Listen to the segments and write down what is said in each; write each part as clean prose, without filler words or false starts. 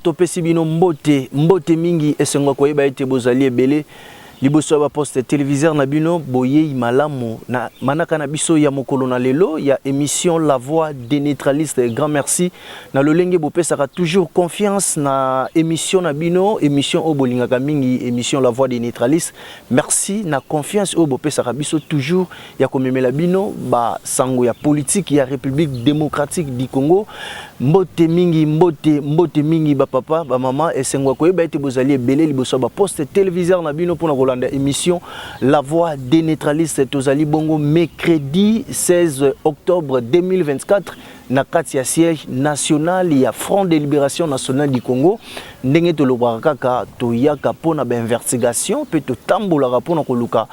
Topesi bino mbote mingi esengo koyeba ete bozali ebele liboso ba poste téléviseur na bino boye malamu na manaka na biso ya mokolo na lelo ya émission La Voix des neutralistes. Grand merci na lolenge bopesaka toujours confiance na émission na bino, émission o bolingaka mingi, émission La Voix des neutralistes. Merci na confiance o bopesaka biso toujours ya komemela bino ba sango ya politique ya République démocratique du Congo. Mbote mingi ba papa ba mama esengo koyeba ete bozali ebele liboso ba poste téléviseur na bino pona kolanda émission La Voix des neutralistes. Tozali bongo mercredi 16 octobre 2024 na kati ya siège national ya Front de Libération Nationale du Congo. Ndenge tolobaka kaka toyaka pona ba investigation pe to tambolaka pona koluka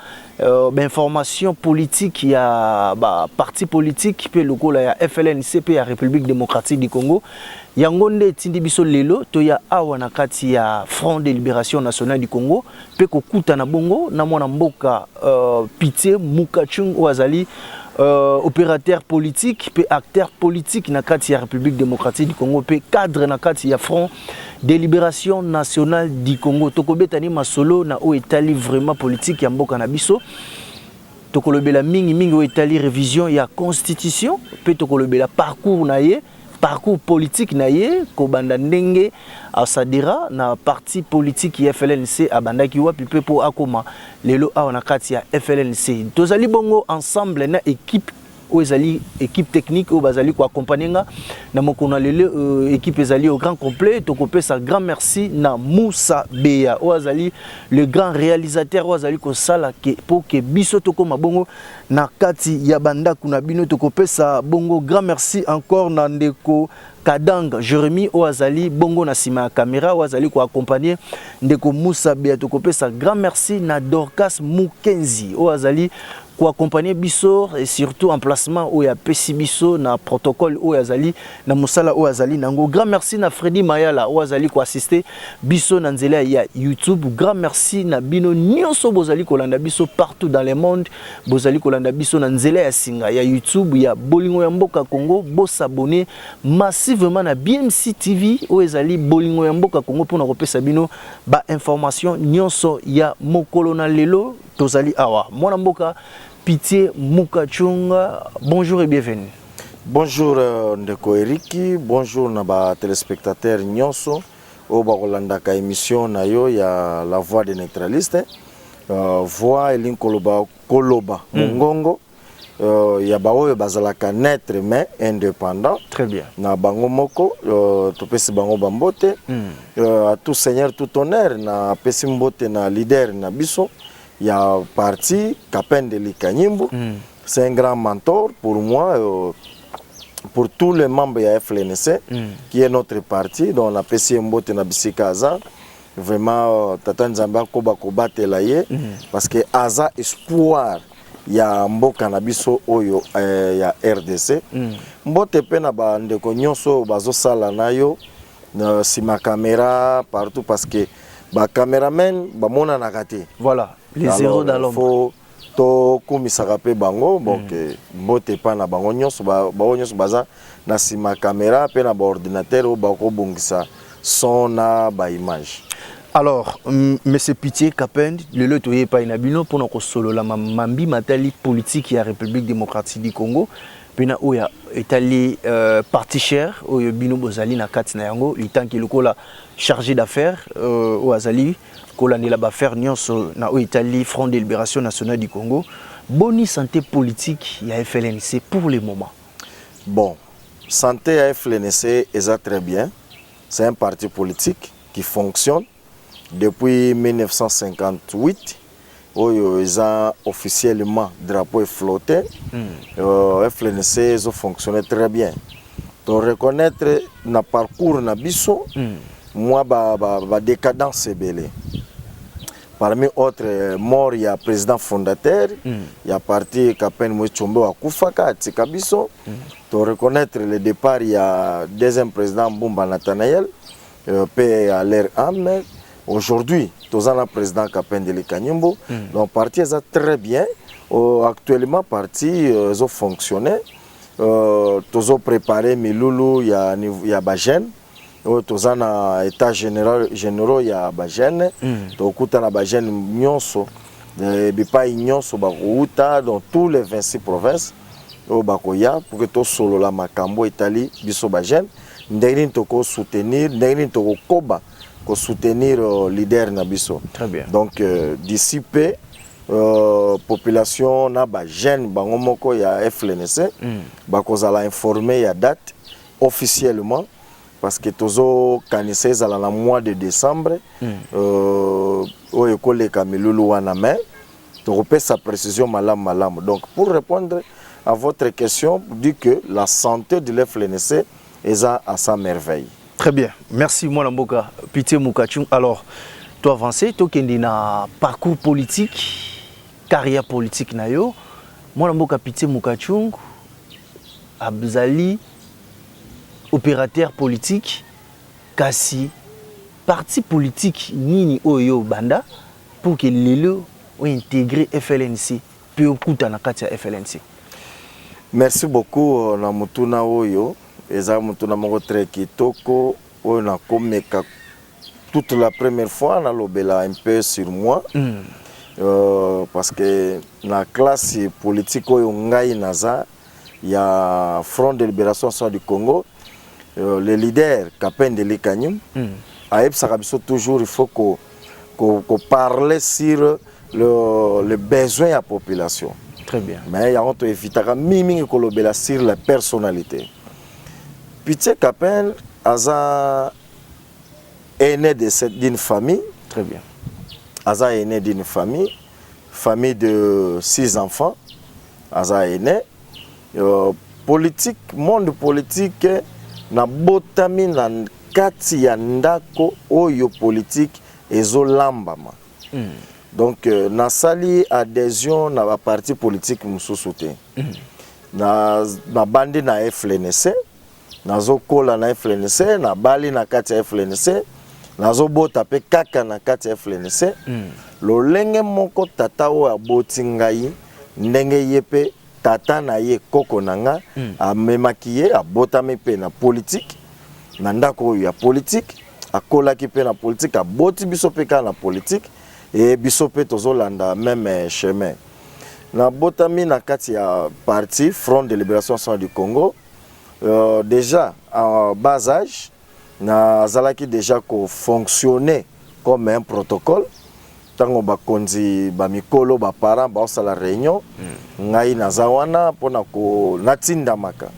information politique ya ba parti politique pe lokola ya FLNC pe ya République démocratique du Congo. Yango nde tindi biso lelo toya awa na kati ya Front de Libération Nationale du Congo pe kokuta na bongo na mwana mboka Pitié Mukachung Ouazali opérateur politique pe acteur politique na kati ya République démocratique du Congo pe cadre na kati ya Front de Libération Nationale du Congo. Tokobetani masolo na o etali vraiment politique ya mboka na biso. Tokolobela mingi o etali révision ya constitution pe tokolobela parcours na ye, parcours politique na ye ko banda ndenge asadira na parti politique ya FLNC abandaki wapi pe po akoma lelo awa na kati ya FLNC. Tozali bongo ensemble na équipe ezali équipe technique au bazali ko accompagner na mokona lelo équipe ezali au grand complet. Tokopesa grand merci na Moussa Beya Ouazali le grand réalisateur Ouazali ko sala ke pour que biso tokoma bongo na kati ya banda kuna bino. Tokopesa bongo grand merci encore na ndeko Kadanga Jérémy Ouazali bongo na sima ya caméra Ouazali ko accompagner ndeko Moussa Beya. Tokopesa grand merci na Dorcas Mukenzi Ouazali ko accompagner biso et surtout emplacement où ya pesi biso na protocole où yazali na musala où yazali nango. Grand merci na Freddy Mayala Ouazali ko assister biso na nzela ya YouTube. Grand merci na bino nyonso bozali kolanda biso partout dans le monde, bozali kolanda biso na nzela ya singa ya YouTube ya Bolingo ya Mboka Congo. Bo s'abonner massivement na BMC TV où yazali Bolingo ya Mboka Congo pour na kopesa bino ba information nyonso ya mokolo na lelo. Tozali awa mwana mboka Pitié Mukachunga, bonjour et bienvenue. Bonjour Ndeko Eriki, bonjour na ba téléspectateurs nyonso o ba kolanda ka émission na yo ya La Voix des neutralistes. Voix elin koloba mongongo ya ba oyo bazalaka naître mais indépendant. Très bien. Na bango moko topesi bango bambote à tout seigneur tout honneur na pesi mbote na leader na biso. Il y a parti Capin de Likanyimbu, c'est un grand mentor pour moi, pour tous les membres de FLNC, qui est notre parti, dont on a PCM Mbote Nabisika Aza. Vraiment, Tata Nzamba Koba Koba Telaye, parce que Aza espoir, il y a Mboka Nabiso Oyo, il y a RDC. Mbote Pena Ndeko Nyonso Bazo Sala Nayo, si ma caméra partout, parce que ba caméraman ba mona nakate. Voilà. Les héros dans l'ombre. Faut to komisaka pe bango donc mbote pa na bango nyonso ba nyonso baza na sima caméra pe na ba ordinateur o ba ko bongisa son na ba image. Alors monsieur Pitié Capin le toye pa inabino pour na solo la mambi matali politique ya République démocratique du Congo pena oya etali parti cher oyo bino bozali na kati na yango litanki lokola chargé d'affaires au Azali kolani la affaire nyonso na Italie Front de Libération Nationale du Congo. Boni santé politique ya FLNC pour le moment. Bon, santé à FLNC est très bien. C'est un parti politique qui fonctionne depuis 1958. Oyo ils officiellement drapeau flotté. FLNC ils fonctionné très bien. Donc reconnaître na parcours na biso moi ba décadence c'est belé. Parmi autres morts, il y a président fondateur, il y a parti Capin Mouchombo à Koufaka, Tsikabiso. Pour reconnaître le départ, il y a deuxième président Bumba Nathanaël, paix à l'air âme. Aujourd'hui, tous le président Capin de Likanyimbu. Donc, parti est très bien. Actuellement, parti ils ont fonctionné. Tous ont préparé Miloulou, il y a Bajen. toza na état généraux ya ba jeune tokuta na ba jeune nyonso bipai nyonso bakouta dans tous les 26 provinces bakoya pour que to solo la makambo itali biso ba jeune ndenge toko soutenir ndenge toko koba ko soutenir leader na biso. Très bien. Donc d'ici peu population na ba jeune bango moko ya FLNC bakozala informer ya date officiellement parce que tozo kanise za la mois de décembre au école Kamilulu wana mais to repère sa précision malam. Donc pour répondre à votre question, dit que la santé de l'FLNC est à sa merveille. Très bien. Merci Mwana Mboka Pitié Mukachung. Alors, tu avances, tu as un parcours politique, carrière politique nayo. Mwana Mboka Pitié Mukachung Abzali opérateur politique kasi parti politique nini oyo banda pour que lelo o intégrer FLNC puis okuta na kati ya FLNC. Merci beaucoup na mutuna oyo eza mutuna moko très kitoko oyo na komeka toute la première fois na lobela un peu sur moi parce que na classe politique oyo ngai naza ya Front de Libération Nationale du Congo. Le leader Kapendeli Kanyum a toujours il faut qu'on parle sur le besoin de la population. Très bien. Mais il y a un éviter mimi kolobela sur la personnalité. Pitié Kapen Aza est né d'une famille. Très bien. Aza est né d'une famille de 6 enfants. Aza est né politique, monde politique. Na botami na kati ya ndako oyo politique ezolambama. Donc nasali adhésion na ba parti politique mususu te. Na bandi na FLNC, nazokola na FLNC, na bali na kati ya FLNC, nazobota pe kaka na kati ya FLNC. Lolenge moko tata o aboti ngai ndenge yepe tata na ye koko nanga amemaki ye abotami pe na politique na ndako ya politique akolaki pe na politique aboti biso pe ka na politique et biso pe tozolanda même chemin na botami na kati ya parti Front de Libération Nationale du Congo déjà en bas âge na zalaki déjà ko fonctionner comme un protocole. Tango bakonzi ba mikolo ba parents ba osala réunion ngai nazawana pona ko natinda maka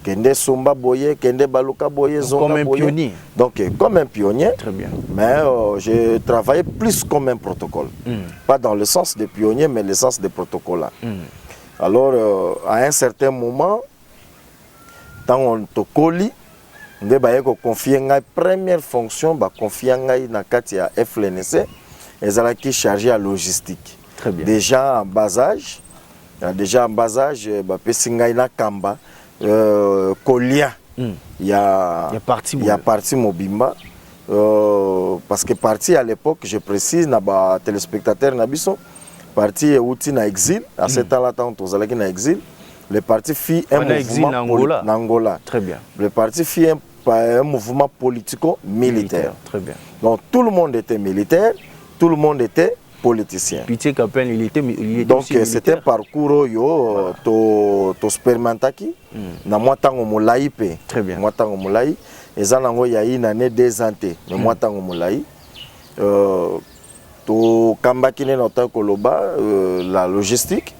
kende somba boye kende baluka boye zonga comme un boye. pionnier. Donc comme un pionnier. Très bien. Mais j'ai travaillé plus comme un protocole. Pas dans le sens de pionnier mais le sens de protocole. Alors à un certain moment tango to koli nde ba yeko confier ngai première fonction ba confier ngai na kati ya FLNC. Ezalaki chargé à logistique. Très bien. Déjà en bas âge, Pessingaï na Kamba, Kolia, il y a parti Mobimba. Parce que parti à l'époque, je précise, na téléspectateurs Nabiso, parti est outil na exil, à cet temps-là, on a na exil. Le parti fit un mouvement en Angola. Très bien. Le parti fit un mouvement politico-militaire. Très bien. Donc tout le monde était militaire. Tout le monde était politicien. Pitié Kapen, il était donc c'était un parcours yo to spermantaki na moi tango molai pe. Très bien. Moi tango molai ezanango ya une année 2 ans te mais moi tango molai to kambaki ne nota koloba la logistique.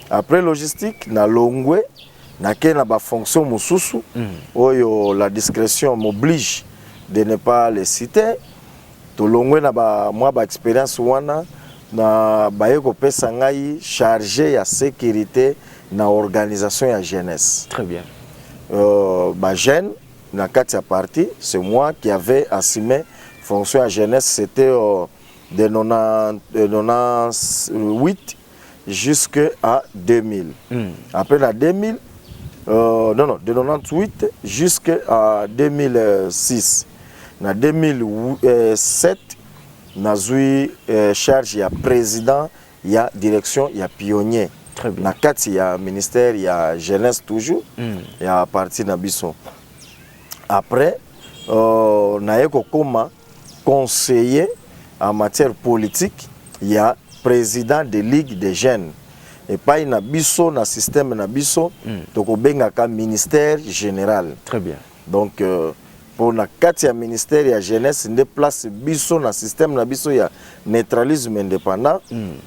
Après logistique na longwe na ke na ba fonction mususu oyo la discrétion m'oblige de ne pas les citer. Tolongwe na ba moi ba expérience wana na bayeko pesa ngai chargé ya sécurité na organisation ya jeunesse. Très bien. Ba jeune na kati ya parti, c'est moi qui avait assumé fonction à jeunesse, c'était de 98 jusqu'à 2000. Après la 2000 de 98 jusqu'à 2006. En 2007, nazui charge ya président, ya direction, ya pionnier. Très bien. Na kati ya ministère, ya jeunesse toujours, ya parti na biso. Après, naye kokoma conseiller en matière politique, il y a président de Ligue des jeunes. Et pas na biso na système na biso tokobengaka ministère général. Très bien. Donc pour na kati ya ministère ya jeunesse nde place biso na système na biso ya neutralisme indépendant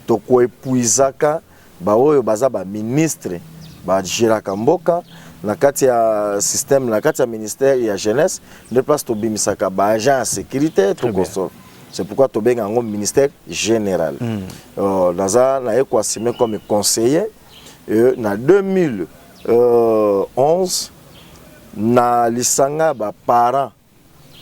toko épuisaka ba oyo baza ba ministre ba jiraka mboka na kati ya système na kati ya ministère ya jeunesse nde place to bimisaka ba agent sécurité toko so. C'est pourquoi tu as un ministère général. Naza na eko assumé comme conseiller. En 2011, na lisanga ba parents,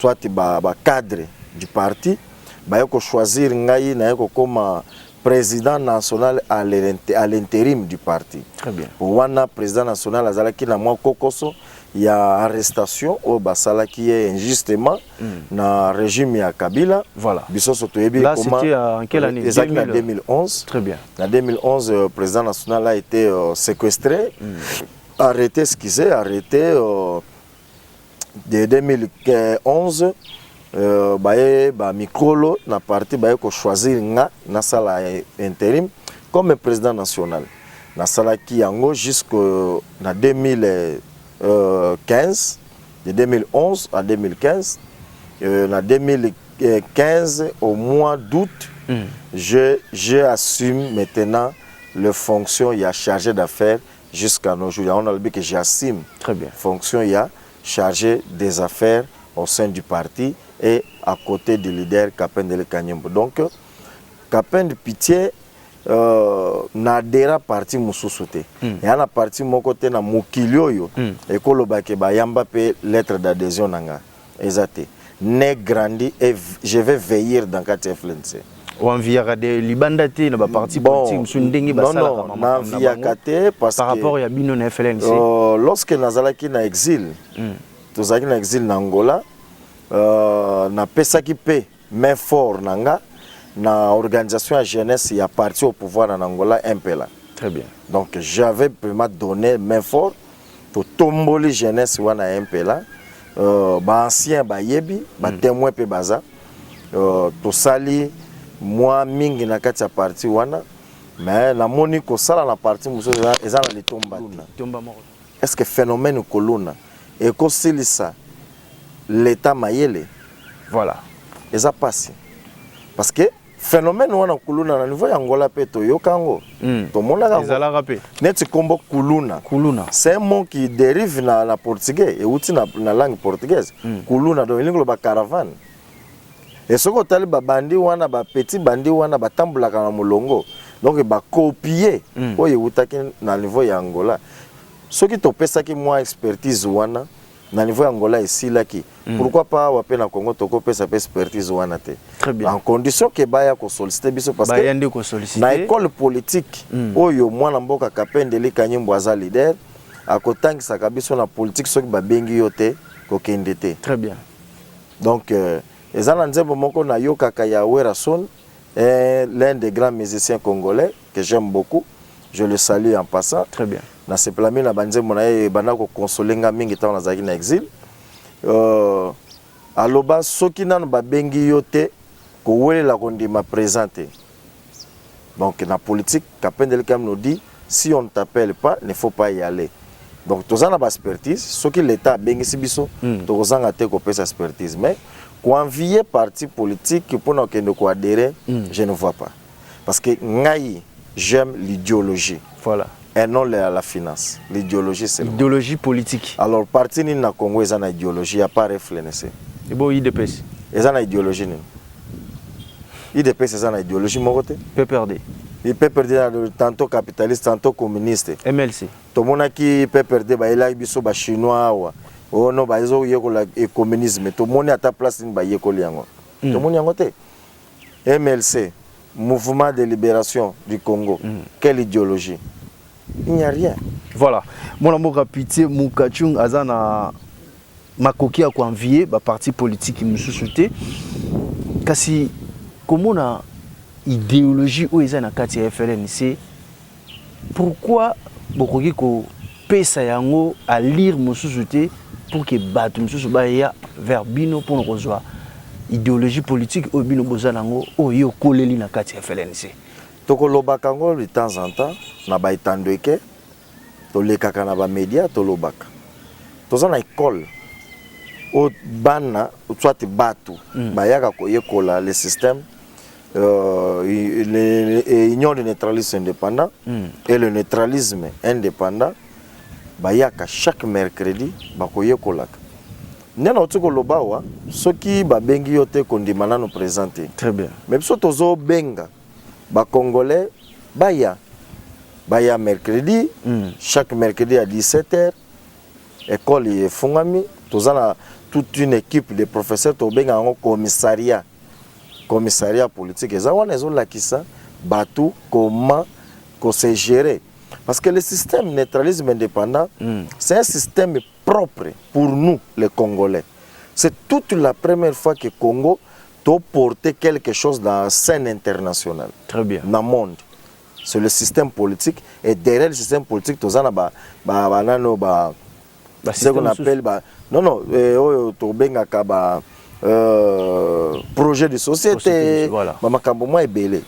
soit ba cadre du parti, ba eko choisir ngai na eko comme président national à l'intérim du parti. Très bien. Pour wana président national azalaki na mwa kokoso. Il y a arrestation au Basala qui est injustement dans le régime ya Kabila. Voilà. Là, c'était en quelle année? 2011. Très bien. En 2011, le président national a été séquestré, arrêté, excusez, arrêté. De 2011, Mikolo na parti ko choisir nga na sala intérim comme président national. Na sala qui yango jusqu'en 2015, de 2011 à 2015. En 2015, au mois d'août, je assume maintenant les fonctions il y a chargé d'affaires jusqu'à nos jours. On a dit que j'assume fonction il y a chargé des affaires au sein du parti et à côté du leader Kapendele Kanyembo. Donc, Kapendele Pitié, nadera parti mususu te yana parti moko te na mokili oyo ekolobake bayamba pe lettre d'adhésion nanga ezate ne grandi et je vais veiller dans kati FLNC wanviaka de libanda te na ba parti politique musundenge basala non na viaka te parce par rapport ya bino na FLNC lorsque nazalaki na exil tozalaki na exil na Angola na pesaki pe main fort nanga na organisation à jeunesse il y a parti au pouvoir en Angola MPLA. Très bien. Donc j'avais vraiment donné main fort pour tomboli jeunesse wana MPLA. Ancien yebi, témoin pe baza. To sali moi mingi na kati ya parti wana mais la moni ko sala na parti muso ezala le tomba. Est-ce que phénomène koluna et ko silisa l'état mayele? Voilà. Eza passé. Parce que phénomène wana kuluna na niveau ya Angola pe to yokango to monaka ezala pe net kombo kuluna c'est un mot qui dérive na portugais et outi na langue portugaise kuluna donc lingo ba caravane et soko tali ba bandi wana ba petit bandi wana batambulaka na mulongo donc ba copier oyo utaki na niveau ya Angola soki to pesa ki moi expertise wana na niveau Angola ici là qui pourquoi pas wape na Congo toko pesa expertise wana te. Très bien. En condition que baya ko solliciter biso parce que na école politique oyo mwana mboka Kapendele Kanyembo aza leader akotangisa biso na politique soki ba bengi yote ko kende te. Très bien. Donc ezana nzembo moko na yokaka ya Werason l'un des grands musiciens congolais que j'aime beaucoup. Je le salue en passant. Très bien. Na seplami na banzembo na ye bana ko consolenga mingi ta na zaki na exil. Aloba soki nanu ba bengi yote ko welela ko ndima présenter. Donc na politique Kapendele Kanyembo nous dit si on ne t'appelle pas, il ne faut pas y aller. Donc tozana ba expertise soki l'état bengi sibiso tozanga te ko pesa expertise mais ko envier parti politique pour na kende ko adhérer, je ne vois pas. Parce que ngai j'aime l'idéologie. Voilà. Et non la finance. L'idéologie, c'est l'idéologie politique. Alors, parti ni na Congo, ils ont une idéologie, il n'y a pas FLNC. Et bon, IDPS. Ils ont une idéologie. IDPS, ils ont une idéologie, mon côté. PPRD. Il peut perdre tantôt capitaliste, tantôt communiste. MLC. Tout le monde qui peut perdre, il a des chinois. Oh non, ils ont le communisme. Tout le monde est à ta place, il y a tout le monde est à côté. MLC, Mouvement de libération du Congo. Quelle idéologie? Il n'y a rien. Voilà. Mon amour Pitié Moukachung azana makoki a envier ba parti politique qui me soutient. Kasi comment na idéologie ou ezana kati FLNC pourquoi bokoki ko pesa yango à lire me soutient pour que bato misusu baya vers bino pour nous rejoindre idéologie politique au bino bozanango oyo koleli na kati ya FLNC. Tokolobaka ngo de temps en temps na ba itandweke tolekaka na ba média tolobaka. Tozana école au bana soit bato bayaka koyekola le système l'union de neutralisme indépendant et le neutralisme indépendant bayaka chaque mercredi bakoyekolaka. Nena otiko lobawa soki babengi yote kondimana no présenter. Très bien. Même so tozo benga ba congolais baya mercredi chaque mercredi à 17h école est fungami tozana toute une équipe de professeurs to benga en commissariat politique ezawana ezolakisa batu comment qu'on se gérer parce que le système neutralisme indépendant c'est un système propre pour nous les Congolais. C'est toute la première fois que Congo doit porter quelque chose dans la scène internationale. Très bien. Dans le monde. C'est le système politique et derrière le système politique tout ça ce qu'on appelle projet de société, voilà.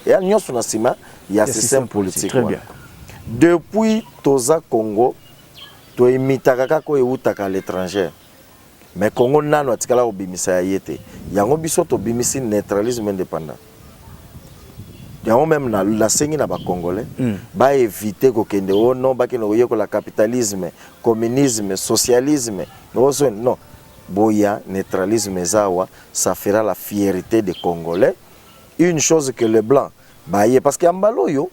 Et à l'union sur il y a un système politique. Très bien. Depuis Toza Congo, tu imitakaka ko eutaka à l'étranger. Mais Congo nano atikala obimisa yete. Yango biso to bimisi neutralisme indépendant. Yango même na la sengi na ba congolais ba éviter ko kende o non ba kende oyeko la capitalisme, communisme, socialisme. Non. Boya neutralisme zawa, ça fera la fierté des Congolais. Une chose que les blancs baye parce que ambalo yo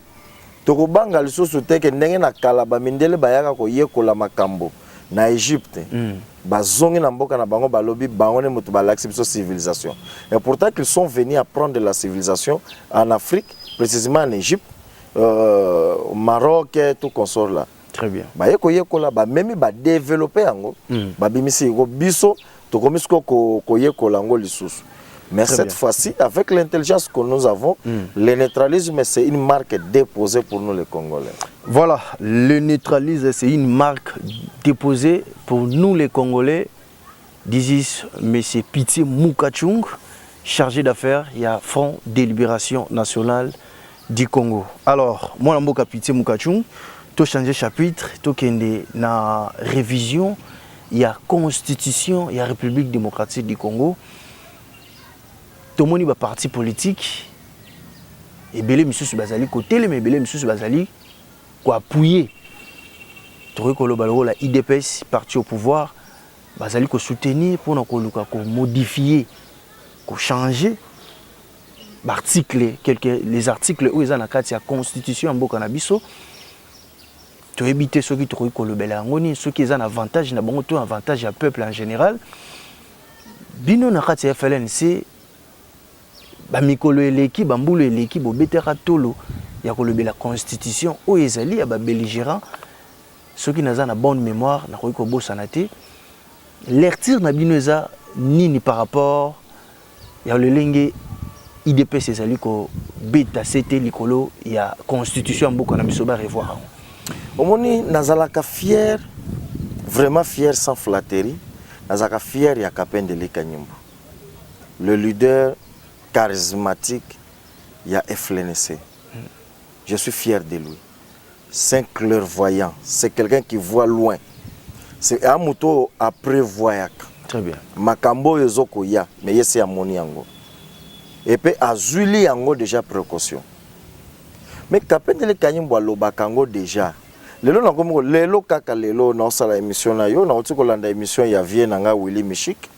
tokobanga lisusu teke ndenge na kala ba mindele bayaka ko yekola makambo na Égypte bazongi na mboka na bango balobi bangone mutu balaxi biso civilisation et pourtant qu'ils sont venus apprendre de la civilisation en Afrique précisément en Égypte au Maroc et tout consort là. Très bien. Baye ko yekola ba même ba développer yango ba bimisi ko biso to komisko ko yekola ngo lisusu. Mais très cette fois-ci, avec l'intelligence que nous avons, le neutralisme, c'est une marque déposée pour nous les Congolais. Voilà, le neutralisme, c'est une marque déposée pour nous les Congolais. Disent M. Pitié Moukachung, chargé d'affaires, il y a Front de Libération Nationale du Congo. Alors, moi, je suis Pitié Moukachung, tu as changé chapitre, tu as na révision, il y a Constitution, il y a République démocratique du Congo. Tout le monde est parti politique et belé monsieur bazali côté mais belé monsieur bazali quoi appuyer tout que le balro la IDPS parti au pouvoir bazali ko soutenir pour na ko modifier ko changer l'article les articles où ils en a quatre constitution en boka na biso to éviter ceux qui trouvent que le bel ngoni ceux qui ont un avantage na bon tout avantage à peuple en général bino na kati FLNC bamikolo eleki bambulu eleki bobetera tolo ya kolobe la constitution o ezali ya ba belligérant ceux qui naza na bonne mémoire na koyiko bosana te lertir na bino eza nini par rapport ya lelenge IDPS ezali ko beta c'était likolo ya constitution mboka na biso ba revoir omoni nazalaka fier vraiment fier sans flatterie nazalaka fier ya Kapendele Kanyimbu le leader charismatique, il y a FLNC. Je suis fier de lui. C'est un clairvoyant. C'est quelqu'un qui voit loin. C'est un moto après voyac. Très bien. Makambo yozoko ya, mais yesi amoni yango. Et puis azuli yango déjà précaution. Mais Kapendele Kanyimbu alobaka yango déjà. Lelo na komo lelo kaka lelo na osala émission na yo na otiko landa émission ya vie nanga Willy Michik.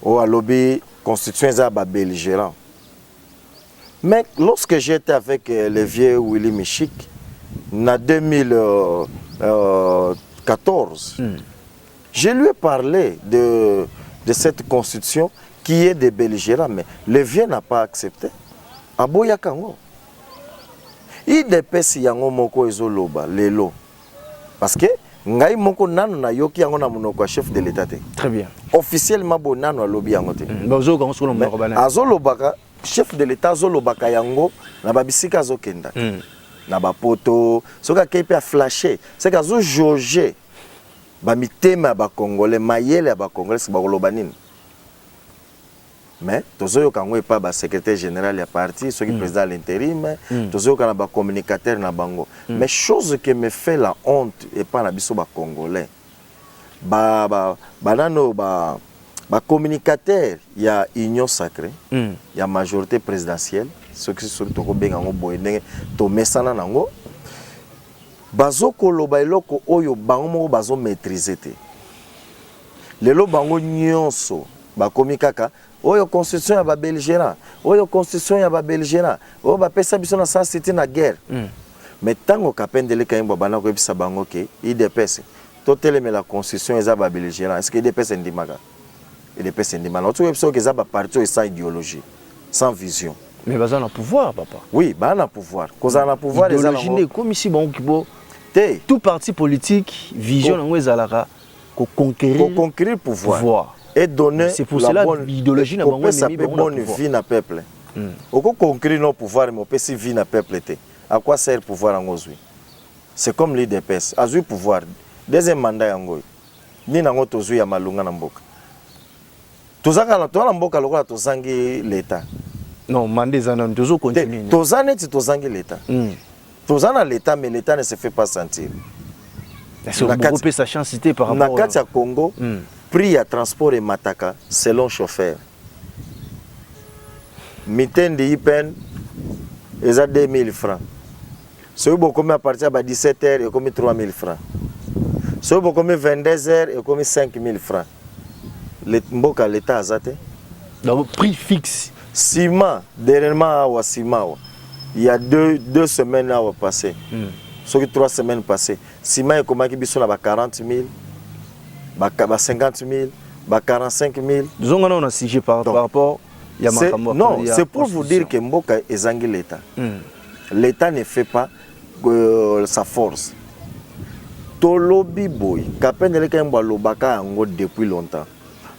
O alobi constitution est belligérant. Mais lorsque j'étais avec le vieux Willy Michik, en 2014, je lui ai parlé de cette constitution qui est de belligérant, mais le vieux n'a pas accepté. Aboya Kango. Il dépêche yango moko ezoloba lelo. Parce que ngai moko nano na yoki yango na monoko chef de l'état te. Très bien. Officiellement bo nano alobi yango te. Bazo ko solo mo bana. Azolobaka chef de l'état azolobaka yango na babisika azokenda. Na bapoto soka kepe a flasher, c'est kazo jauger ba mitema ba congolais mayele ba congolais ba koloba nini. Mais tozoyo kango epa ba secrétaire général ya parti, ceux qui président l'intérim, tozoyo kana ba communicateur na bango. Mais chose qui me fait la honte et pas na biso ba congolais. Banano communicateur il y a union sacrée, il y a majorité présidentielle, ceux qui sont to benga ngo boye to mesana nango. Bazo koloba eloko oyo bango mo bazo maîtriser te. Lelo bango nyonso ba komi kaka oyo constitution ya ba belgérant, oyo constitution ya ba belgérant, oyo ba pesa biso na sans cité na guerre. Mais tango kapendele kayimba bana ko ebisa bango ke IDPS to teleme la constitution eza ba belgérant. Est-ce que IDPS ndimaka? IDPS ndimaka. Oto ebisa ke eza ba parti sans idéologie, sans vision. Mais baza na pouvoir papa. Oui, ba na pouvoir. Koza na pouvoir eza na idéologie comme ici bon kibo. Tout parti politique, vision nango ezalaka ko conquérir pouvoir. Et donner c'est pour cela l'idéologie na bango mimi bonne vie na peuple. Oko conquérir nos pouvoirs mais opesi vie na peuple te. À quoi sert le pouvoir en Ozui? C'est comme l'IDPS. Azui pouvoir. Deuxième mandat yango. Ni nango tozui ya malunga na mboka. Tozaka na to na mboka lokola tozangi l'état. Non, mandat zana tozo continuer. Tozane ti tozangi l'état. Tozana l'état mais l'état ne se fait pas sentir. Est-ce que vous pouvez sa chancité par rapport na kati ya Congo? Prix à transport et mataka selon chauffeur. Mitaine de IPN ils ont 2000 francs. Si vous avez à partir de 17h, il y a 3000 francs. Si vous avez 22h, il y a 5000 francs. L'État a zate. Donc, prix fixe. Ciment, dernièrement, il y a deux semaines à passer. Soit 3 semaines passées. Ciment, il y a 40 000, 50 000, 45 000. Nous avons un sujet par rapport. Non, c'est pour vous dire que Mboka est zangé l'État. L'État ne fait pas sa force. Tolobi boy, depuis longtemps.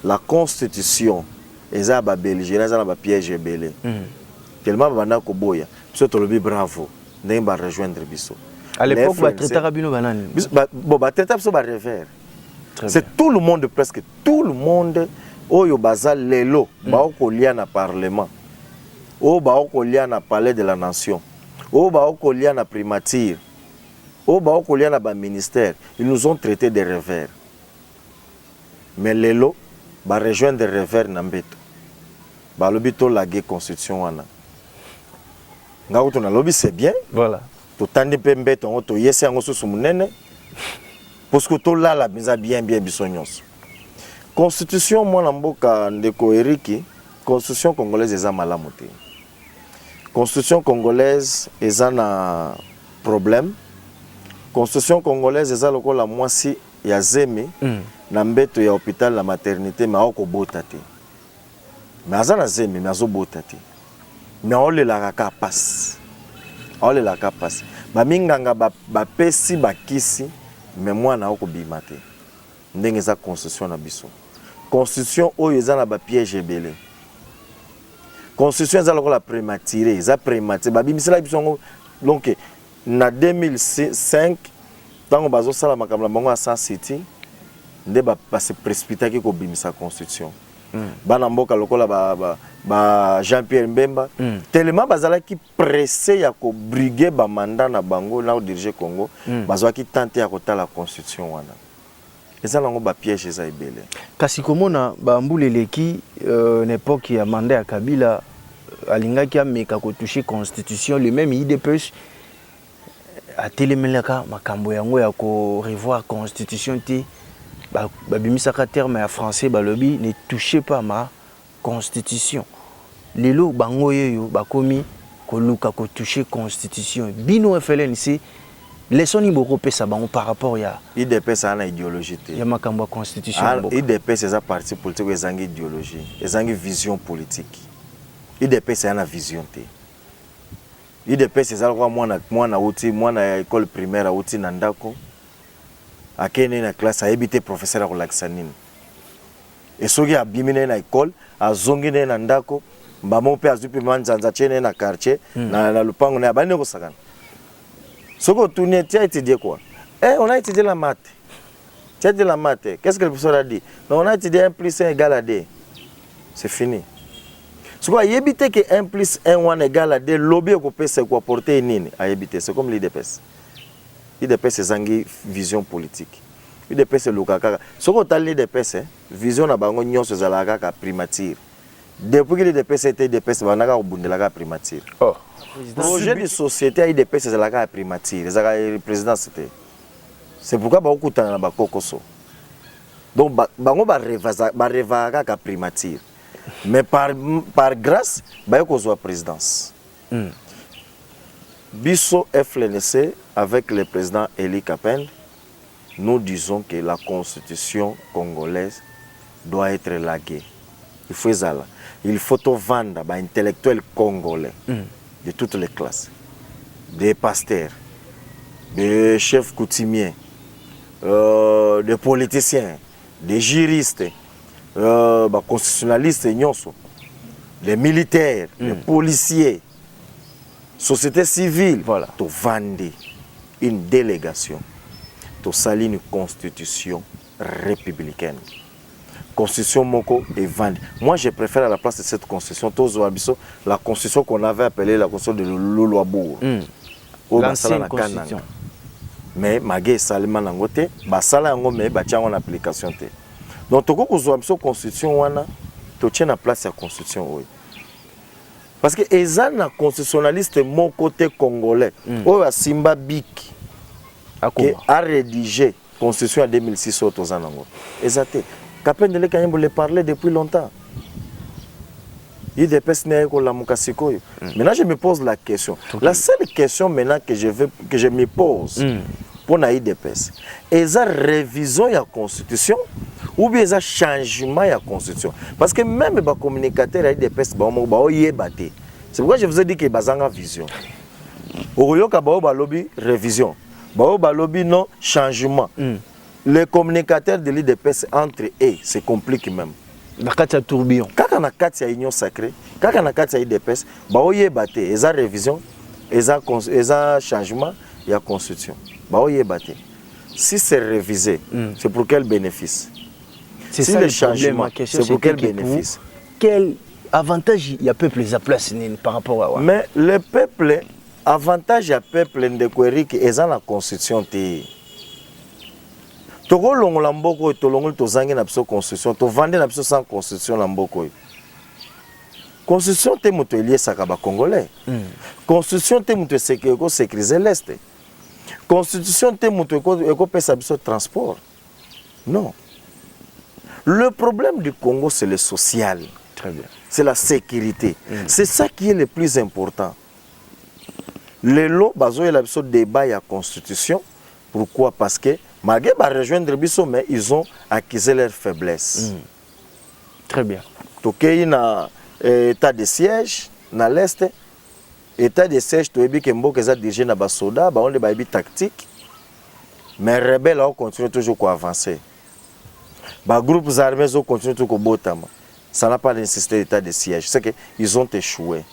La constitution est à Belgique, est à piège belé. Tellement bana ko boya. Parce Tolobi bravo, n'imba rejoindre biso. À l'époque, ba traité rabino banane. Bon, ba traité biso ba revers. C'est tout le monde, presque tout le monde. Oyo baza lelo ba okolia na parlement. O ba okolia na palais de la nation. O ba okolia na primature. O ba okolia na ba ministère. Ils nous ont traités de revers. Mais lelo ba rejoindre de revers na mbeto. Ba lobito la constitution wana. Nga uto na lobby c'est bien. Voilà. To tande pe mbeto ngoto yesi ngo susu munene. Parce que to la biza bien bisonyos. Constitution moi namboka ndeko Eriki, constitution congolaise eza malamu te. Constitution congolaise eza na problème. Constitution congolaise eza lokola mwasi ya zemi na mbeto ya hôpital la maternité ma oko bota te. Mais aza na zemi mais azo bota te. Mais ole la ka passe. Ole la ka passe. Ba minganga ba pesi bakisi mais moi na oko bima te. Ndenge eza constitution na biso. Constitution oyo eza na ba piège ebele. Constitution eza lokola prématuré, eza prématuré. Ba bimisela biso donc na 2005 tango bazo sala makambo bango à Sans City nde ba se précipitaki ko bimisa constitution. Bana mboka lokola ba Jean-Pierre Mbemba tellement bazalaki pressé ya ko briguer ba mandat na bango na diriger Congo, bazwaki tenter ya kotala constitution wana. Eza nango ba piège eza ebele. Kasi komona ba mbuleleki n'époque ya mandat ya Kabila alingaki ameka ko toucher constitution le même IDPS a telemelaka makambo yango ya ko revoir constitution ti ba bimisaka terme ya français ba lobby ne touchez pas ma constitution. Lelo bango yoyo bakomi ko luka ko toucher constitution. Bino FLNC laissons-nous beaucoup pesa bango par rapport ya IDPS ana idéologie te. Ya makambo constitution. IDPS eza parti politique ezangi idéologie, ezangi vision politique. IDPS ana vision te. IDPS eza kwa mwana uti mwana ya école primaire uti na ndako. Akene na classe ayebite professeur ko laksanine. Esoki abimine na école, azongine na ndako, mbamo pe azupi manzanza chene na quartier na lupango na bane ko sakana. Soko tu as étudié quoi? On a étudié la maths. Tu as dit la maths. Qu'est-ce que le professeur a dit? Non, on a dit 1 plus 1 égale à 2. C'est fini. Ce qu'on a évité que 1 plus 1 égale à 2, lobby c'est quoi porter une à éviter. C'est comme l'IDPS. L'IDPS c'est une vision politique. L'IDPS c'est le caca. Ce qu'on a l'IDPS, vision à bango nyon c'est la primature. Depuis que l'IDPS était l'IDPS, on a au la primature. Oh. Projet de société à l'IDPS c'est la primature. C'est la présidence. C'est pourquoi beaucoup de temps bakokoso. Donc bango ba reva ka primature. Mais par grâce, il y a la présidence. Bisso FLNC, avec le président Eli Kapen, nous disons que la constitution congolaise doit être laguée. Il faut vendre les intellectuels congolais de toutes les classes, des pasteurs, des chefs coutumiers, des politiciens, des juristes, constitutionnalistes, les militaires, les policiers, société civile, voilà. Tu vends une délégation, tu salis une constitution républicaine. Constitution Moko est vendue. Moi, je préfère à la place de cette constitution, la constitution qu'on avait appelée la constitution de Loloabour. L'ancienne constitution. Mais Magé Salima Nangote, Basala Ngome, Batian en application. Donc, tu as une constitution, tu tiens la place de la constitution. Parce que les constitutionnalistes mon côté congolais, a Simba Bik, qui a rédigé la constitution en 2006 au Tozanango. Exactement. Kapen de l'Ekanyembo le parlait depuis longtemps. Il dépêche la Mukasikoyo. Maintenant, je me pose la question. La seule question maintenant que je me pose pour la IDPS, est-ce une révision de la Constitution ou bien est-ce un changement de la Constitution? Parce que même les communicateurs de l'IDPS, c'est pourquoi je vous ai dit que c'est une vision. Au lieu de lobby révision, lobby non changement. Les communicateurs de l'IDPS entre eux, c'est compliqué même. Dans le tourbillon. Quand on a 4 union sacrée, quand on a 4 IDPS, il y a une révision, il y a un changement, il y a une constitution. Si c'est révisé, c'est pour quel bénéfice? C'est si ça le le changement, c'est pour quel bénéfice? Quel avantage il y a peuple à place par rapport à... Mais le peuple, avantage à peuple de Kouérik est dans la constitution. Togo longo lamboko to longo to zangi na biso constitution to vendre na biso sans constitution lamboko. Constitution te muto lié sakaba congolais. Constitution te muto sécuriser l'est. Constitution te muto eko pesa biso transport. Non. Le problème du Congo c'est le social. Très bien. C'est la sécurité. C'est ça qui est le plus important. Les lots bazo la biso débat ya constitution. Pourquoi? Parce que malgré rejoindre Bisso, mais ils ont accusé leur faiblesse. Très bien. Donc, il y a un état de siège dans l'Est. État de siège, tu as vu que Mboka a dirigé dans les soldats, on a des tactiques. Mais les rebelles continuent toujours à avancer. Les groupes armés continuent toujours à botam. Ça n'a pas nécessité d'état de siège. C'est qu'ils ont échoué.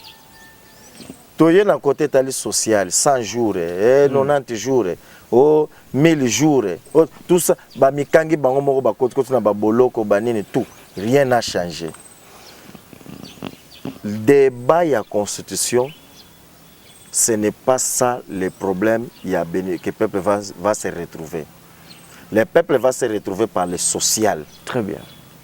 Tu as un côté social, 100 jours, 90 jours. 1000 jours, tout ça, tout, rien n'a changé. Le débat et la constitution, ce n'est pas ça le problème que le peuple va se retrouver. Le peuple va se retrouver par le social. Très bien.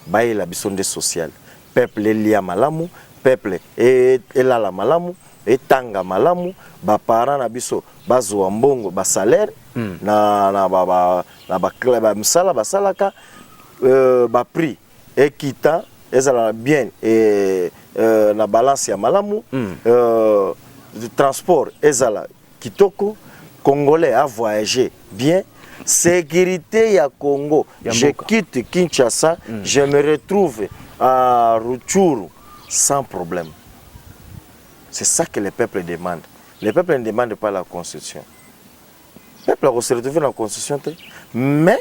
Il y a la besoin de social. Le peuple est lié à malamu, le peuple est là la malamu. Etanga malamu ba parents na biso bazwa mbongo ba salaire na ba msala ba salaka ba prix équita ezala bien et na balance ya malamu transport ezala kitoko congolais a voyagé bien sécurité ya Congo je quitte Kinshasa je me retrouve à Rutshuru sans problème. C'est ça que le peuple demande. Le peuple ne demande pas la constitution. Le peuple va se retrouver dans la constitution. Mais la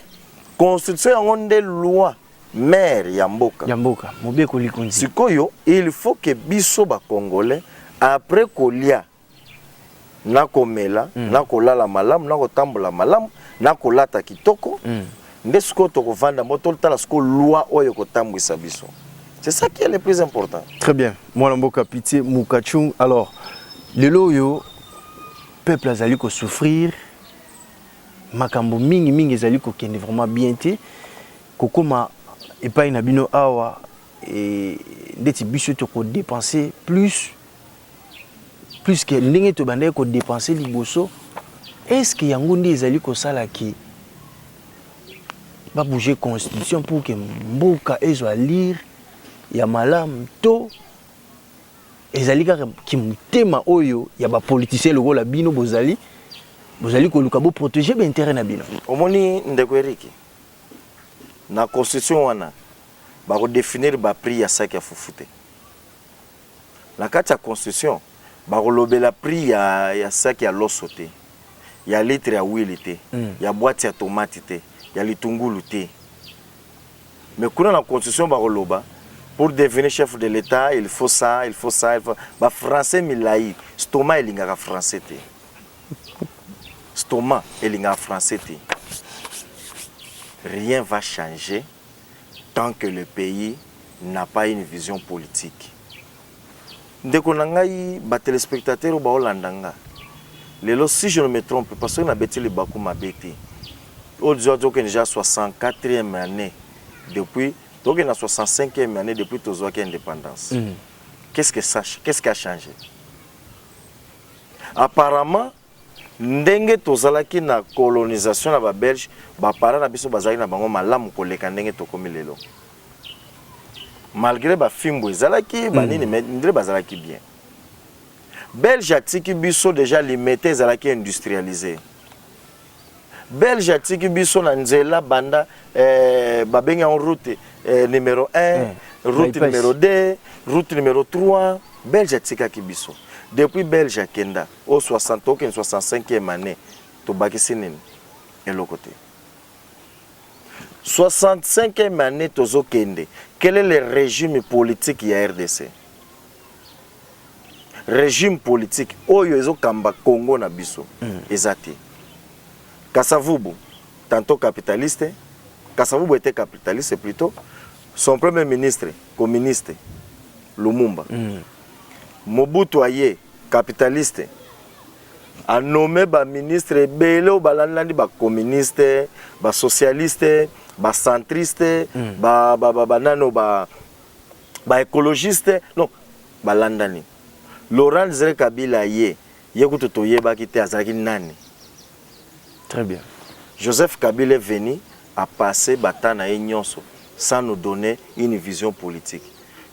constitution a des lois. Mère Yamboka. Yamboka. Il faut que biso ba Congolais, après kolia, na komela, na kolala malam, na kotambola malam, na kolata kitoko, nde siko to kovanda moto tala siko loi oyo kotambwisa biso. C'est ça qui est le plus important. Très bien. Moi mboka pitié Mukachung. Alors lelo yo peuple azali ko souffrir makambo mingi ezali ko kende vraiment bien te kokoma epai na bino awa et ndeti biso to ko dépenser plus que ndenge to bande ko dépenser liboso. Est-ce que yango nde ezali ko sala ki ba bouger constitution pour que mboka ezwa lire ya malam to ezali kaka ki mutema oyo ya ba politicien lokola bino bozali ko luka bo protéger ba intérêt na bino. Omoni ndeko Eriki na constitution wana ba ko définir ba prix ya sac ya fufute. La kati ya constitution ba ko lobela prix ya sac ya loso te. Ya litre ya huile te. Ya boîte ya tomate te. Ya litungulu te. Mais kuna na constitution ba ko loba pour devenir chef de l'État, il faut ça, il faut ça, il faut... Bah, français milai, stoma il ngaka français te. Stoma il ngaka français te. Rien va changer tant que le pays n'a pas une vision politique. Ndeko nangai ba téléspectateurs ba olandanga. Lelo si je ne me trompe parce que na beti le baku mabeti. Aujourd'hui que déjà 64e année depuis donc, il y a 65e année depuis l'indépendance. Qu'est-ce qui a changé? Apparemment, ndenge tozalaki na colonisation na ba Belge, ba para na biso bazali na bango malamu koleka ndenge tokomi lelo. Malgré ba fimbo ezalaki banini ndre bazalaki bien. Belge atiki biso déjà limité ezalaki industrialisé. Belge atiki biso na nzela banda babenga en route numéro 1, route numéro 2, route numéro 3, Belge atika kibiso. Depuis Belge akenda au 60 au 65e année to bakisi nini eloko te. 65e année tozo kende. Quel est le régime politique ya RDC? Régime politique oyo ezo kamba Congo na biso ezati. Kasavubu tantôt capitaliste, Kasavubu était capitaliste plutôt. Son premier ministre, communiste, Lumumba. Mobutu Aye, capitaliste, a nommé ba ministre Belo Balandandi ba communiste, ba socialiste, ba centriste, ba nano ba écologiste, non, Balandani. Laurent Zere Kabila Aye, yekutu toyeba kite azaki nani. Très bien. Joseph Kabila est venu à passer Batana et Nyonso sans nous donner une vision politique.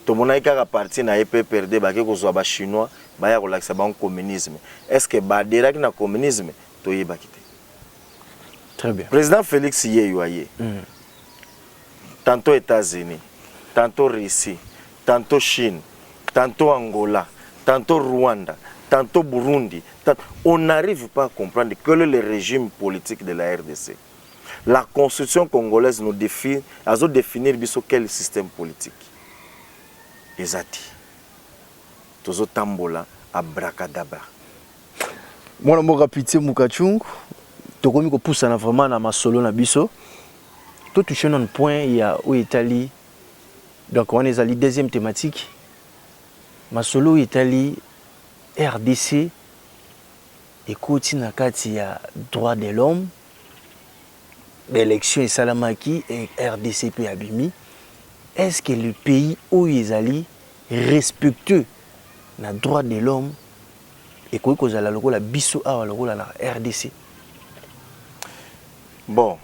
Tout le monde a parti na EPPRD, ba chinois, ba ya relaxa ba communisme. Est-ce que ba deraki na communisme to yeba kite? Très bien. Président Félix Yeyouaye. Tantôt États-Unis, tantôt Russie, tantôt Chine, tantôt Angola, tantôt Rwanda, tantôt Burundi. On n'arrive pas à comprendre quel est le régime politique de la RDC. La constitution congolaise nous définit, a définir quel système politique. Ezati. Tozo tambola abracadabra. Moi na pitié Mukachung, tokomi ko poussa na vraiment na masolo na biso. Tout touché un point il y a où Italie. Donc on est à la deuxième thématique. Masolo Italie RDC et na kati ya droit de l'homme. L'élection est salamaki et RDC pe abimi. Est-ce que le pays où ils allaient respectueux na droit de l'homme et quoi que la logo la biso a la RDC? Bon,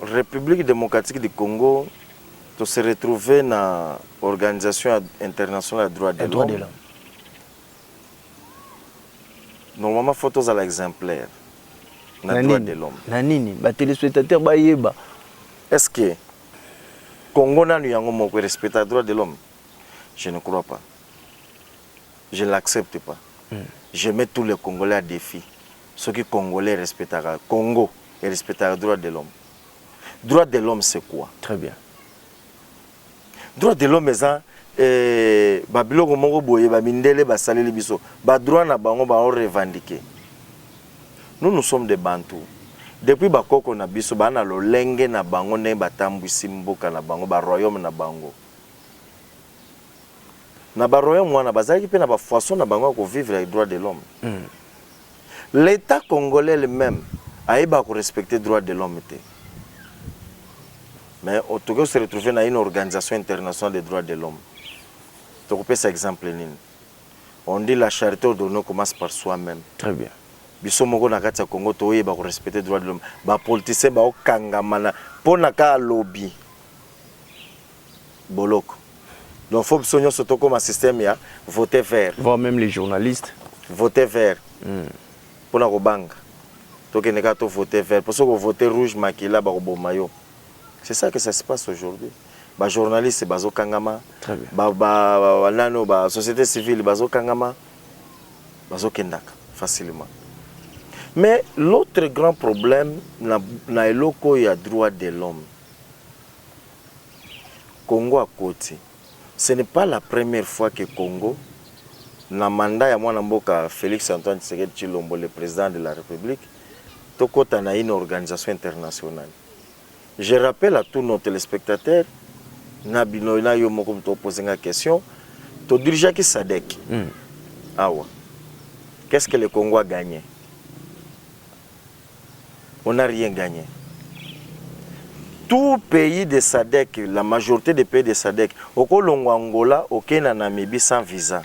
République démocratique du Congo, tu se retrouver dans l'Organisation internationale des droits de l'homme. Normalement, photos à l'exemplaire. Na droit de l'homme. Nanini, ba téléspectateur ba yeba. Est-ce que Congo n'a pas respecté les droits de l'homme? Je ne crois pas. Je ne l'accepte pas. Je mets tous les Congolais à défi. Ceux qui Congolais respectent le Congo et respectent les droits de l'homme. Droit de l'homme, c'est quoi? Très bien. Droit de l'homme, c'est Babylone Mongo Boye, Babindele, Basaleli Biso. Droit na bango ba revendiqué. Nous sommes des Bantous. depuis bakoko na biso bana lolenge na bango ne batambwisi mboka na bango ba royaume na bango na ba royaume wana bazaki pe na ba façon na bango ko vivre les droits de l'homme. L'état congolais lui-même a eu à respecter les droits de l'homme. Mais au Togo se retrouver dans une organisation internationale des droits de l'homme. Tu peux cet exemple. On dit la charité ordonnée commence par soi-même. Très bien. Biso moko na kati ya Congo to yeba ko respecter droits de l'homme. Ba politicien ba okangamana pona ka lobby. Boloko. Donc faut que surtout comme un système ya voter vert. Voir même les journalistes. Voter vert. Pour la robanga. Donc il n'y a pas voter vert. Pour ceux qui voter rouge makila ba maillot. C'est ça que ça se passe aujourd'hui. Les journalistes, bazo kangama. Très bien. La société civile, bazo kangama. Bazo kendaka facilement. Mais l'autre grand problème, na eloko ya droit de l'homme. Congo à côté. Ce n'est pas la première fois que Congo, na mandat ya mwana mboka Félix Antoine Tshisekedi Tshilombo, le président de la République, tokota na une organisation internationale. Je rappelle à tous nos téléspectateurs, Nabino na yo moko to poser une question, to dirige qui SADC. Awa. Qu'est-ce que le Congo a gagné? On n'a rien gagné. Tout pays de SADC, la majorité des pays de SADC, au Kolongo Angola, au Kenya, Namibie sans visa.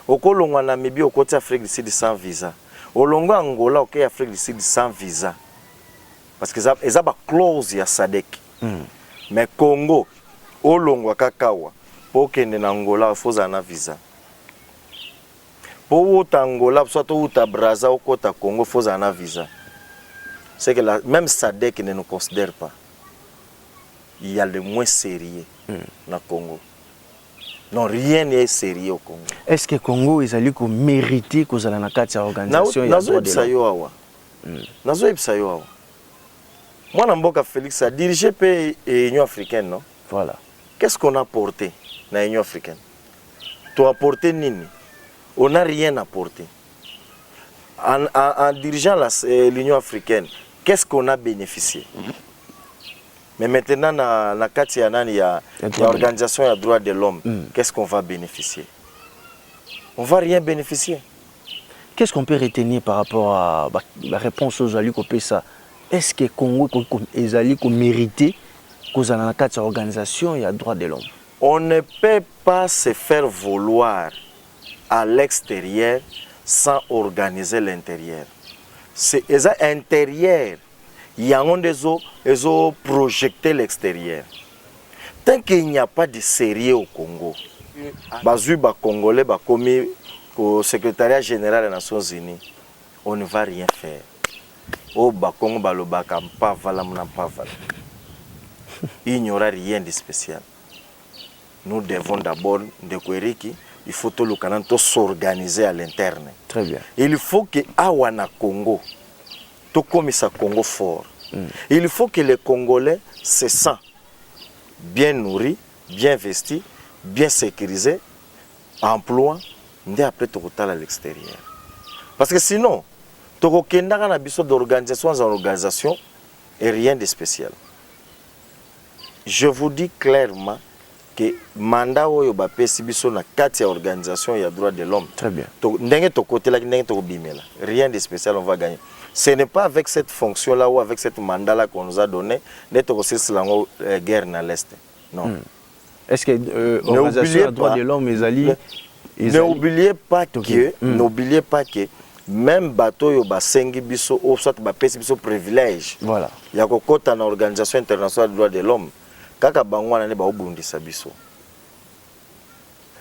Au Kolongo Namibie, au côté Afrique du Sud sans visa. Au Longo Angola, au côté Afrique du Sud sans visa. Parce que ils ont une clause ya SADC. Mais Congo, au Longo Kakawa, pour que en Angola, il faut un visa. Pour Angola, soit au Braza, au côté Congo, il faut un visa. C'est que même SADC ne nous considère pas. Il y a le moins sérieux dans le Congo. Non, rien n'est sérieux au Congo. Est-ce que le Congo est allé mériter que la organisation moi, Namboka Félix a dirigé l'Union africaine, non? Voilà. Qu'est-ce qu'on a apporté dans l'Union africaine? Tu as apporté Nini? On n'a rien apporté. En dirigeant l'Union africaine, qu'est-ce qu'on a bénéficié? Mais maintenant, dans la l'organisation des droits de l'homme, qu'est-ce qu'on va bénéficier? On ne va rien bénéficier. Qu'est-ce qu'on peut retenir par rapport à la réponse aux alliés ça? Est-ce que le Congo est allé mériter que cette organisation et les droits de l'homme? On ne peut pas se faire vouloir à l'extérieur sans organiser l'intérieur. C'est l'intérieur. Il y a des ont projeté l'extérieur. Tant qu'il n'y a pas de sérieux au Congo, les Congolais commis au secrétariat général des Nations Unies, on ne va rien faire. Il n'y aura rien de spécial. Nous devons d'abord, il faut tout s'organiser à l'interne. Très bien. Il faut que Awana Congo, tout comme ça Congo fort. Il faut que les Congolais se sentent bien nourris, bien vestis, bien sécurisés, emploi, et après tout à l'extérieur. Parce que sinon, tu as d'organisation en organisation et rien de spécial. Je vous dis clairement que le mandat oyo ba pesi biso na kati ya organisation ya droit de l'homme. Très bien. Rien de spécial, on va gagner. Ce n'est pas avec cette fonction-là ou avec cette mandat-là qu'on nous a donné d'être aussi la guerre dans l'Est. Non. Est-ce que l'organisation des droits de l'homme est allée? N'oubliez pas que même bateau yo basengi biso ou soit ba pesi biso privilège. Voilà. Ya kokota na organisation internationale des droits de l'homme. Kaka bangwana ne ba obundisa biso.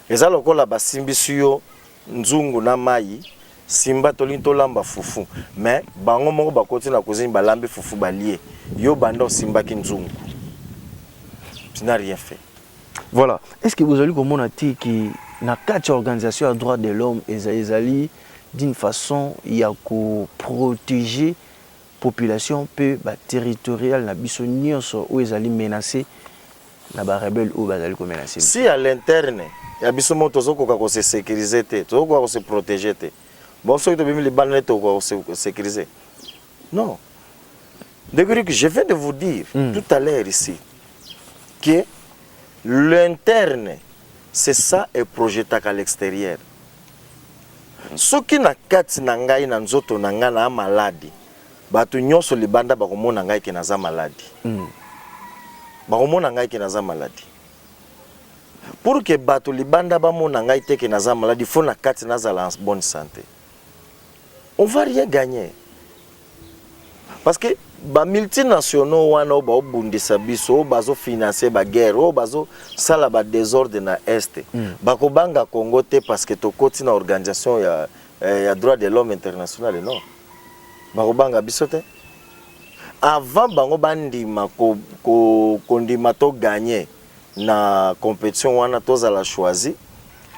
Eza lokola basimbisi yo nzungu na mai simba tolinto lamba fufu mais bango moko bakoti na kozini balambi fufu balie yo banda simba ki nzungu. Tu n'as rien fait. Voilà. Est-ce que vous avez comment dit que na quatre organisations à droits de l'homme ezali d'une façon il y a que protéger la population peu territoriale na biso nyonso où ezali menacé na ba rebelle ou bazali ko menacer. Si à l'interne ya biso moto zoko ko se sécuriser te, zoko ko se protéger te. Bon so to bimi les balles to ko se sécuriser. Non. Je viens de vous dire tout à l'heure ici que l'interne, c'est ça est projeté à l'extérieur. Ce qui n'a kati na ngai na nzoto na nga na maladie, bato nyonso libanda bakomona ngai ke naza maladie. Bakomona ngai ke naza maladie. Pour que bato libanda bamona ngai te ke naza maladie, faut na kati nazala en bonne santé. On va rien gagner. Parce que ba multinationaux wana ba obundisa biso bazo financer ba guerre o bazo sala ba désordre na est bakobanga Congo te parce que tokoti na organisation ya droit de l'homme international non bakobanga biso te avant bango bandima ko ndima to gagner na compétition wana tozala choisi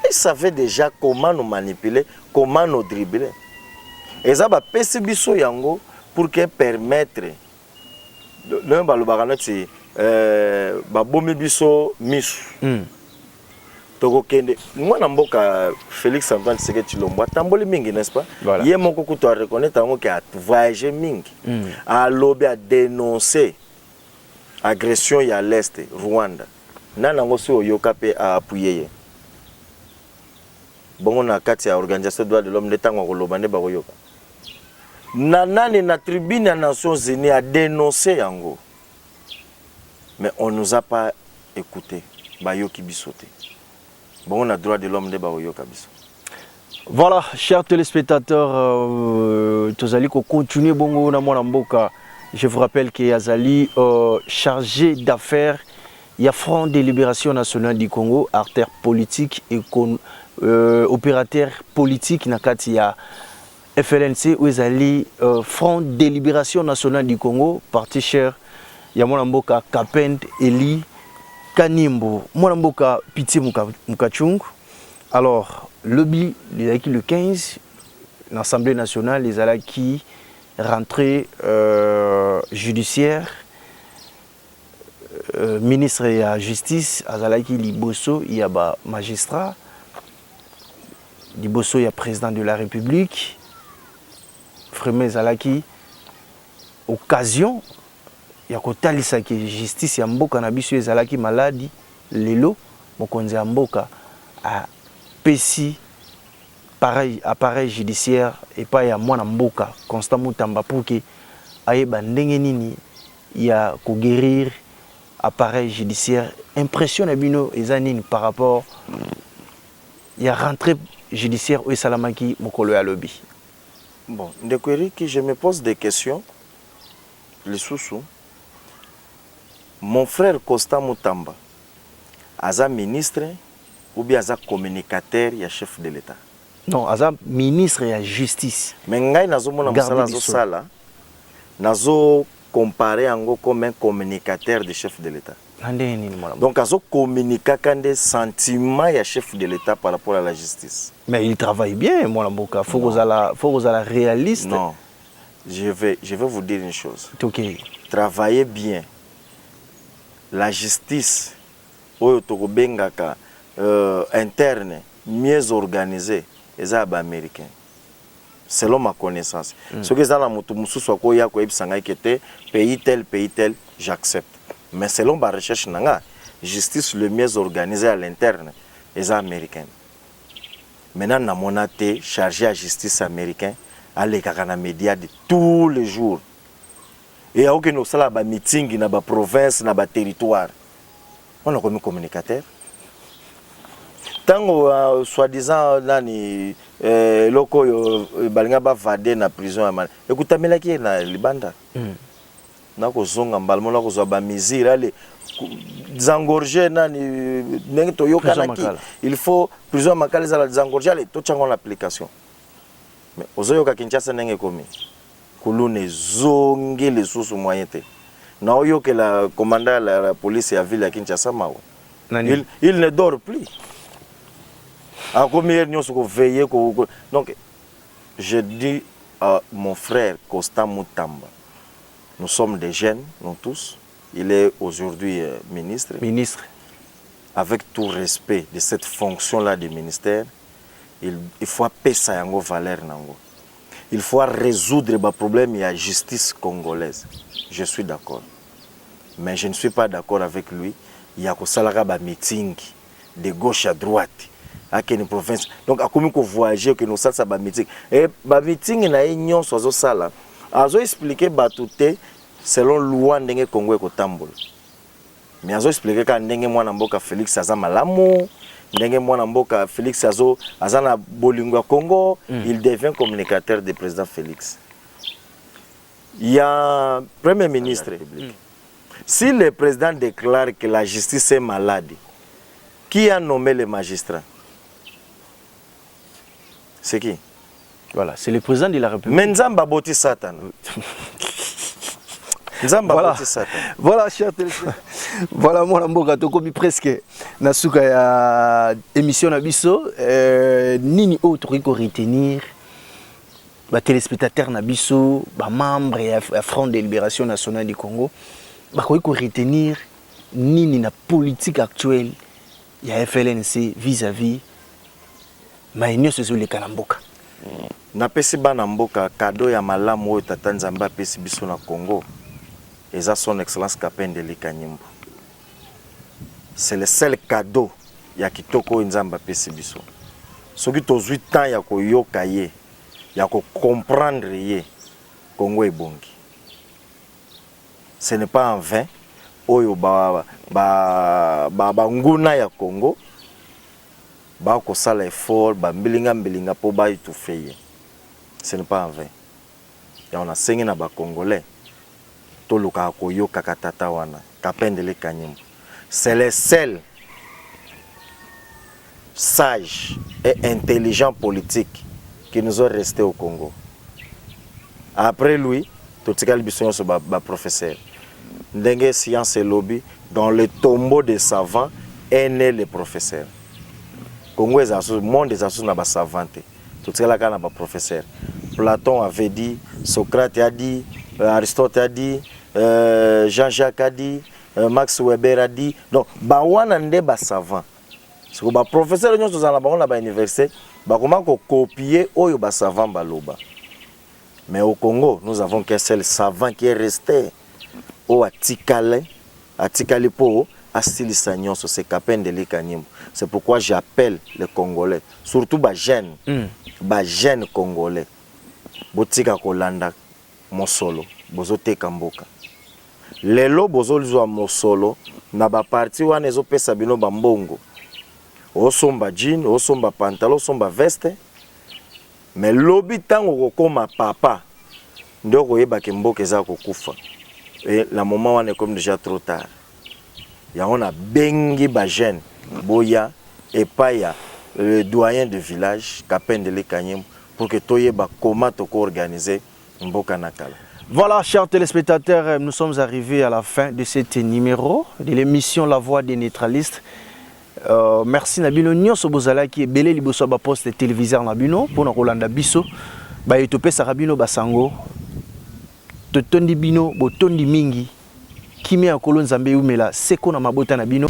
ils savaient déjà comment nous manipuler, comment nous dribbler. Et ça ba pesi biso yango pour que permettre le balobakano ti babomi biso misu toko kende mwana mboka Félix Antoine Tshisekedi Tshilombo tamboli mingi n'est-ce pas voilà. Ye moko kuto a reconnaître ngo que a voyagé mingi a lobby a dénoncer agression ya l'est Rwanda nana ngo so yoka pe a appuyer bongo na kati ya organisation des droits de l'homme netango ko lobande ba yoka Nanani na tribune des Nations Unies a dénoncé yango. Mais on nous a pas écouté. Bayoki bisoté. Bon, on a droit de l'homme de Bayoka biso. Voilà, chers téléspectateurs, Tozali ko continue bongo na mwana mboka. Je vous rappelle que Yazali chargé d'affaires, il y a Front de Libération Nationale du Congo, artère politique et opérateur politique nakati ya FLNC où ils Front de Libération Nationale du Congo, parti cher, Yamonamboka Kapend Eli Kanimbo, Monamboka Piti Mukachung. Alors, lobby, le 15, l'Assemblée nationale, les Alaki rentrée judiciaire, ministre de la Justice, Azalaki Liboso, il y a magistrat, Liboso, il y a président de la République. Vraiment ezalaki occasion ya kotalisa ki justice ya mboka na biso ezalaki maladi lelo mokonzi ya mboka a pesi pareil appareil judiciaire et pas ya mwana mboka Constant Mutamba pour que ayeba ndenge nini ya ko guérir appareil judiciaire impressionne bino ezanini par rapport ya rentrée judiciaire au salamaki mokolo ya lobby. Bon, que je me pose des questions. Les sous-sous. Mon frère Constant Mutamba, Aza ministre ou bien Aza communicateur et chef de l'État? Non, Aza ministre et justice. Mais ngai nazo mona musala nazo sala, nazo comparer ango comme un communicateur de chef de l'État. Donc Azo communiquer des sentiments et chef de l'État par rapport à la justice. Mais il travaille bien, moi Mboka. Faut que vous la réaliste. Non, je vais vous dire une chose. Okay. Travaillez bien. La justice, interne, mieux organisée, les américains. Selon ma connaissance. Ce que ça la mutu soit koya ko ebisanga kete pays tel, j'accepte. Mais selon ma recherche nanga, justice le mieux organisée à l'interne, les américains. Maintenant, na monate chargé à justice américain, à l'écran média de tous les jours. Et à aucun sala ba meeting na ba province na ba territoire. On a comme communicateur. Tango soi-disant nani loko balinga ba vade na prison ya. Écoute melaki na libanda. Nako zonga mbalmo nako zo ba misir ale zangorger nani ndenge to yokanaki. Il faut prison makala za zangorger ale to chango l'application. Mais ozoyoka Kinshasa ndenge komi. Kulune zongi les sous moyen te. Na oyo que la commandant la police à ville à Kinshasa mao. Il ne dort plus. À combien nous sommes veillés. Donc je dis à mon frère Constant Mutamba, nous sommes des jeunes, nous tous. Il est aujourd'hui ministre. Avec tout respect de cette fonction-là du ministère, il faut appeler ça en valeur. il faut résoudre le problème de la justice congolaise. Je suis d'accord. Mais je ne suis pas d'accord avec lui. Il y a un meeting de gauche à droite. À une province. Donc, à comment voyager que nous ça ba meeting. Et ba meeting na union sozo sala. Azo expliquer batouté selon loi ndenge Congo ko tambola. Mais azo expliquer ka ndenge mwana mboka Félix aza malamu, ndenge mwana mboka Félix azana bolingo Congo, il devient communicateur du président Félix. Il y a Premier ministre. Si le président déclare que la justice est malade, qui a nommé les magistrats? C'est qui? Voilà, c'est le président de la République. Mais Nzamba boti Satan. Nzamba boti Satan. Voilà, cher téléspectateur. Voilà, moi, je suis presque dans la émission Nabiso. Nini autre qui retenir les téléspectateurs Nabiso, les membres et le Front de Libération Nationale du Congo, ils retenir nini la politique actuelle il y a FLNC vis-à-vis maïnio sur les Kanamboka. Na pesi bana mboka cadeau ya malamu oyo tata Nzamba pesi biso na Congo. Eza son excellence Kapendeli Kanyimbu. C'est le seul cadeau ya kitoko oyo Nzamba pesi biso. Soki tozwi temps ya koyoka ye, ya ko comprendre ye, Congo ebongi. Ce n'est pas en vain oyo nguna ya Congo ba ko sala effort ba mbilinga po ba itufeye. Ce n'est pas en vain. Ya on a sengi na ba congolais to luka ko yoka katata wana Kapendeli Kanyimbu. C'est le seul sage et intelligent politique qui nous a resté au Congo. Après lui, tout ce qu'il y a professeur. Ndenge science et lobby, dans le tombeau des savants, est né le professeur. Congo est le monde des assos n'a pas savanté. Tout ce qu'il y a professeur. Platon avait dit, Socrate a dit, Aristote a dit, Jean-Jacques a dit, Max Weber a dit. Donc, bawana nde ba savant. Parce que ba professeur nous dans la banque ba université, ba comment copier oyo ba savant baloba. Mais au Congo, nous avons qu'un seul savant qui est resté au Atikale po Astilisagnon sur ces Kapendeli Kanyimbu. C'est pourquoi j'appelle les Congolais, surtout ba jeunes Congolais. Botika kolanda mosolo, bozote kamboka. Lelo bozolizwa mosolo na ba parti wana ezopesa bino bambongo. Osomba jean, osomba pantalon, osomba veste. Mais lobi tango kokoma papa ndoko yeba ke mboka eza kokufa. Et la moment wana est comme déjà trop tard. Ya on a bengi ba jeune boya et paya le doyen de village Kapendeli Kanyimbu pour que toyeba comment to organiser mboka nakala. Voilà, chers téléspectateurs, nous sommes arrivés à la fin de cet numéro de l'émission La Voix des Neutralistes. Merci Nabino Nyonso Bozala qui est belé liboso ba poste téléviseur Nabino pour na kolanda biso ba etopé sarabino basango totondi bino botondi mingi kimi ya kolonza mbe umela seko na mabota Nabino.